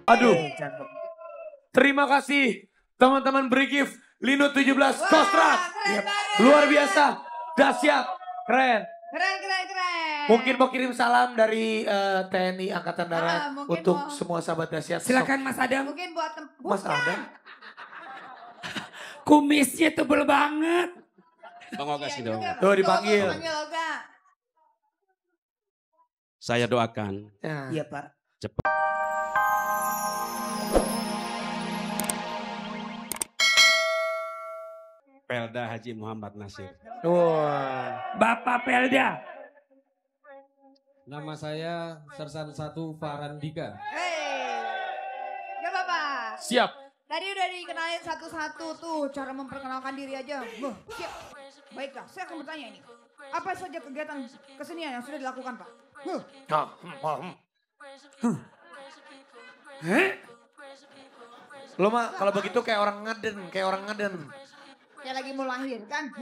Aduh. Terima kasih teman-teman Brigif Lino 17 Kostrat. Luar biasa, dahsyat, keren. Keren. Mungkin mau kirim salam dari TNI Angkatan Darat untuk semua sahabat dahsyat. Silakan Mas Adam. Mungkin buat Mas Adam. Kumisnya tebel banget. Bang Oga sih dong. Tuh dipanggil. Saya doakan. Iya Pak. Cepat. Pelda Haji Muhammad Nasir. Wah. Bapak Pelda. Nama saya Sersan 1 Farandika. Gak apa-apa. Siap. Tadi udah dikenalin satu-satu tuh cara memperkenalkan diri aja. Siap. Baiklah, saya akan bertanya ini. Apa saja kegiatan kesenian yang sudah dilakukan Pak? Lo mah kalau begitu kayak orang ngaden. Kayak lagi mau lahir kan?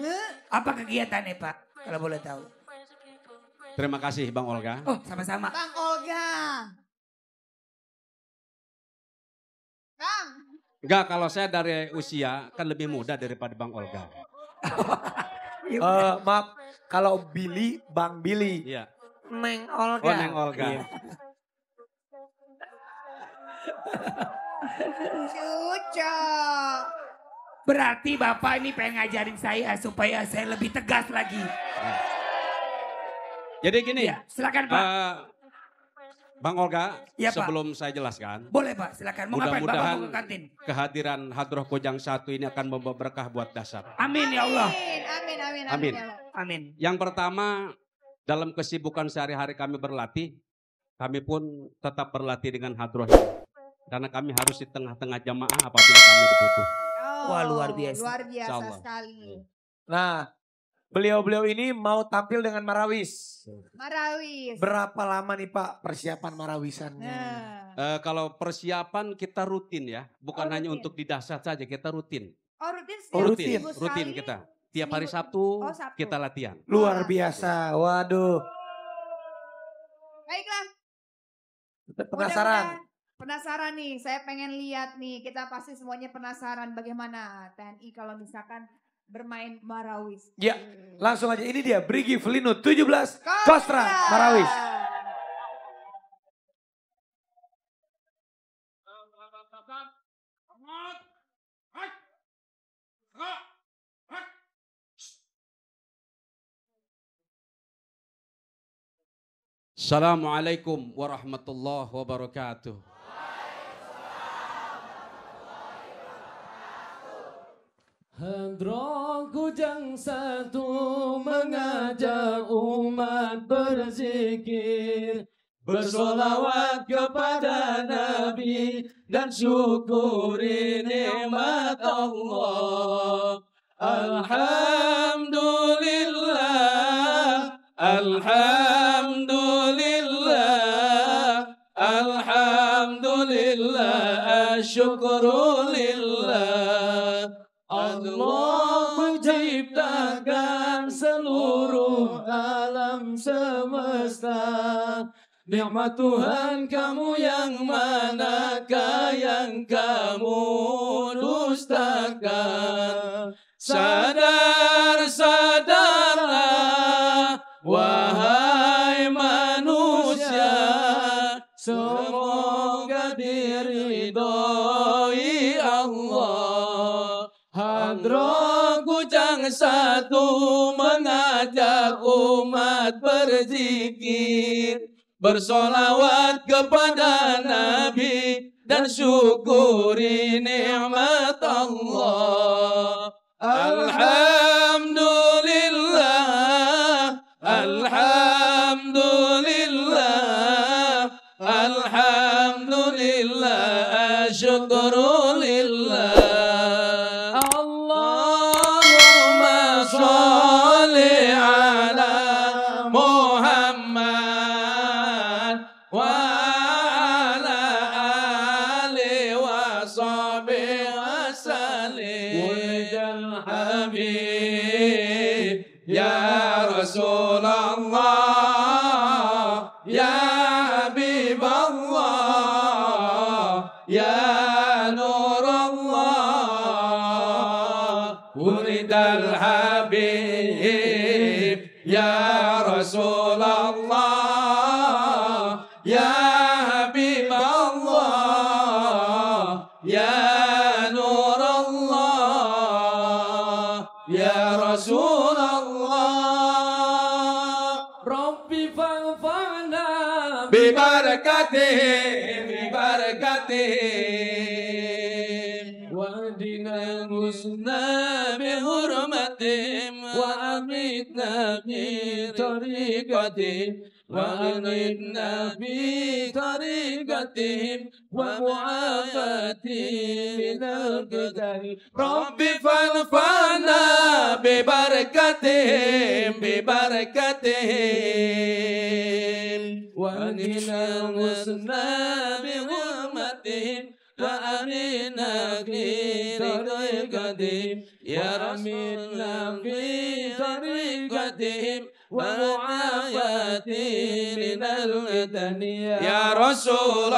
Apa kegiatannya Pak? Kalau boleh tahu. Terima kasih Bang Olga. Oh sama-sama. Bang Olga. Bang. Enggak, kalau saya dari usia kan lebih muda daripada Bang Olga. Maaf, kalau Billy, Bang Billy. Iya. Neng Olga. Oh, Neng Olga. Iya. Cucu. Berarti Bapak ini pengen ngajarin saya supaya saya lebih tegas lagi. Jadi gini. Ya, silakan Pak. Bang Olga, ya, sebelum saya jelaskan. Boleh Pak, silakan. Mau ngapain Bapak mau ke kantin? Kehadiran Hadroh Kujang 1 ini akan membawa berkah buat dasar. Amin ya Allah. Amin. Amin. Yang pertama, dalam kesibukan sehari-hari kami berlatih, kami pun tetap berlatih dengan Hadroh ini. Karena kami harus di tengah-tengah jamaah apabila kami dibutuh. Wah luar biasa. Luar biasa sekali. Nah, beliau-beliau ini mau tampil dengan Marawis. Marawis. Berapa lama nih Pak persiapan Marawisannya? Kalau persiapan kita rutin ya, bukan hanya untuk di dasar saja, kita rutin. Oh rutin? Rutin kita. Tiap hari Sabtu, kita latihan. Luar biasa, waduh. Baiklah. Penasaran? Penasaran nih, saya pengen lihat nih. Kita pasti semuanya penasaran bagaimana TNI kalau misalkan bermain Marawis. Ya, langsung aja. Ini dia Brigif Lino 17 Kostrat Marawis. Assalamualaikum warahmatullahi wabarakatuh. Hadroh Kujang 1 mengajak umat berzikir, bersolawat kepada Nabi dan syukuri nikmat Allah. Alhamdulillah, alhamdulillah, alhamdulillah, asyukrulillah. Allah menciptakan seluruh alam semesta. Nikmat Tuhan kamu yang manakah yang kamu dustakan? Sadar-sadarlah wahai manusia, semoga diridhoi Allah. Hadroh Kujang 1 mengajak umat berzikir, bersolawat kepada Nabi dan syukuri nikmat Allah. Alhamdulillah, alhamdulillah, alhamdulillah, syukrulillah. Allahumma sholli ala Muhammad wa ala ali wa sahbihi wa sallim. Wajal habib ya Rasulullah, ya Habib Allah, Rasulullah, ya Habib Allah, ya Nur Allah, ya Rasulullah. Rabbi fanfa'na bibarakatihim, bibarakatihim. Wahdina husna bihurmatihim, wa amitna bi tariqatihim, وأغننا بطريقتهم ومعافاتهم من القدر. رب فانفعنا ببركتهم، ببركتهم. وأغننا وسنا بغرمتهم وأمنا بطريقتهم. يا رمينا بطريقتهم ومعاياتي من الفتن يا رسول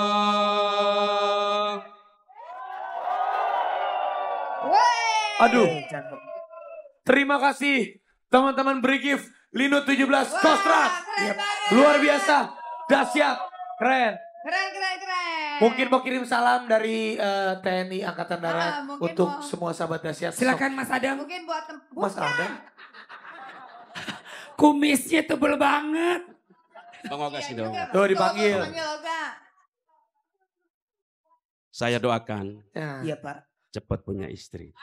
الله. Aduh. Terima kasih teman-teman Brigif Lino 17 Kostrat. Luar biasa, dahsyat, keren. Keren. Mungkin mau kirim salam dari TNI Angkatan Darat untuk semua sahabat dahsyat. Silakan Mas Adam. Mungkin buat Mas Adam. Kumisnya tebel banget. Bang Oga sih dong. Tuh dipanggil. Saya doakan Iya Pak. cepat punya istri.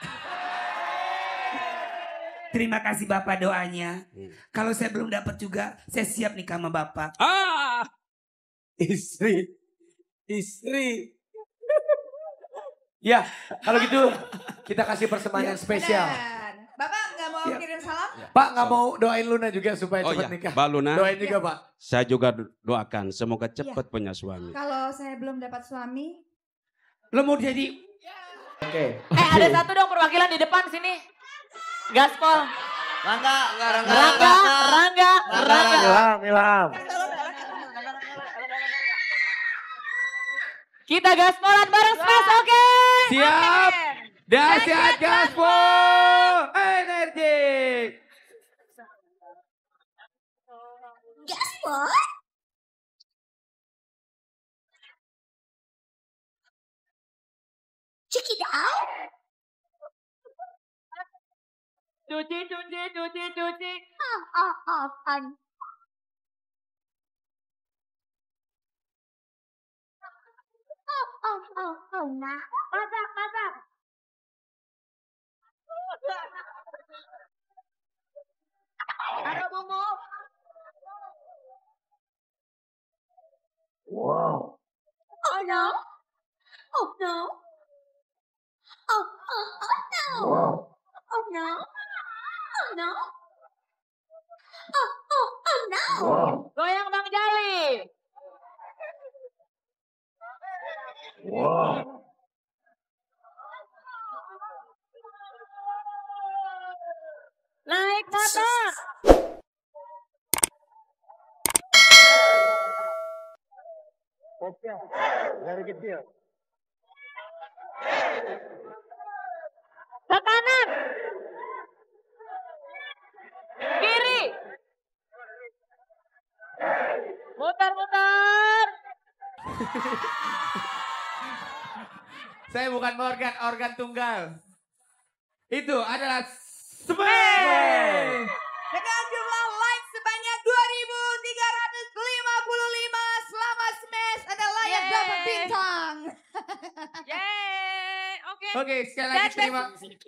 Terima kasih Bapak doanya. Kalau saya belum dapat juga, saya siap nikah sama Bapak. Istri. Ya, kalau gitu kita kasih persembahan spesial. Bapak nggak mau kirim salam? Pak nggak mau doain Luna juga supaya cepat nikah. Mbak Luna. Doain juga Pak. Saya juga doakan semoga cepat punya suami. Kalau saya belum dapat suami. Lo mau jadi... Oke. Ada satu dong perwakilan di depan sini. Gaspol. Rangga. Ilham. Kita gaspolan bareng Smash, oke? Siap. Dahsyat gaspol. Energi. Gaspol? Check it out. Cuci. Nah. Masak. Taruh bumbu. Wow. Oh no. Oh no. Oh no. Wow. Oh no. Oh no. Oh no. Wow. Goyang Bang Jali. Wow. Naik motor. Dari kecil. Ke kanan. Kiri. Muter. Saya bukan organ tunggal. Itu adalah Smash. Dengan jumlah like sebanyak 2.355. Selamat Smash. Ada layak Yeay. dapat bintang. Yeay, oke. Oke, sekali lagi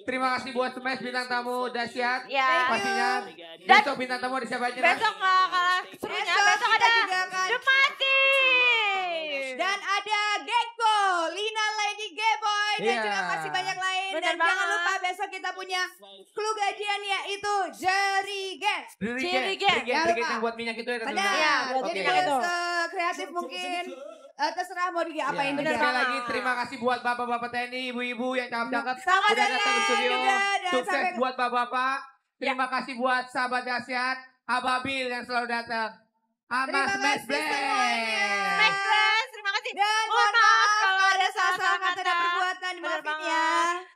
terima kasih buat Smash bintang tamu dahsyat. Ya. Pastinya. Dan- Besok bintang tamu ada siapa aja? Besok nggak kalah serunya. Besok kita ada juga akan- The Massive. Dan ada Gecko, Lina Lady Gayboy, dan Iya. juga masih banyak lain. Bener Dan jangan banget. lupa besok kita punya clue gajian yaitu Jerigen. Jerigen Jangan lupa. yang buat minyak itu ya. Ada, Iya, buat jadi minyak itu. kreatif mungkin terserah mau diapain Bener juga. sekali lagi terima kasih buat bapak-bapak TNI, ibu-ibu yang cakep-cakep Selamat udah datang ke studio. juga, dan Sukses sampai- buat bapak-bapak. Terima kasih buat sahabat dahsyat, Ababil yang selalu datang. Sama Terima Smash kasih semuanya. Smash Blast, terima kasih. Dan Mohon maaf kalau ada salah kata dan kata. perbuatan, Bener dimaafin banget. ya.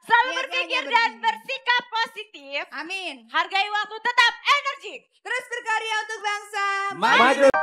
Selalu Niatnya berpikir hanya dan begini. bersikap positif. Amin. Hargai waktu, tetap energi. Terus berkarya untuk bangsa. Maju.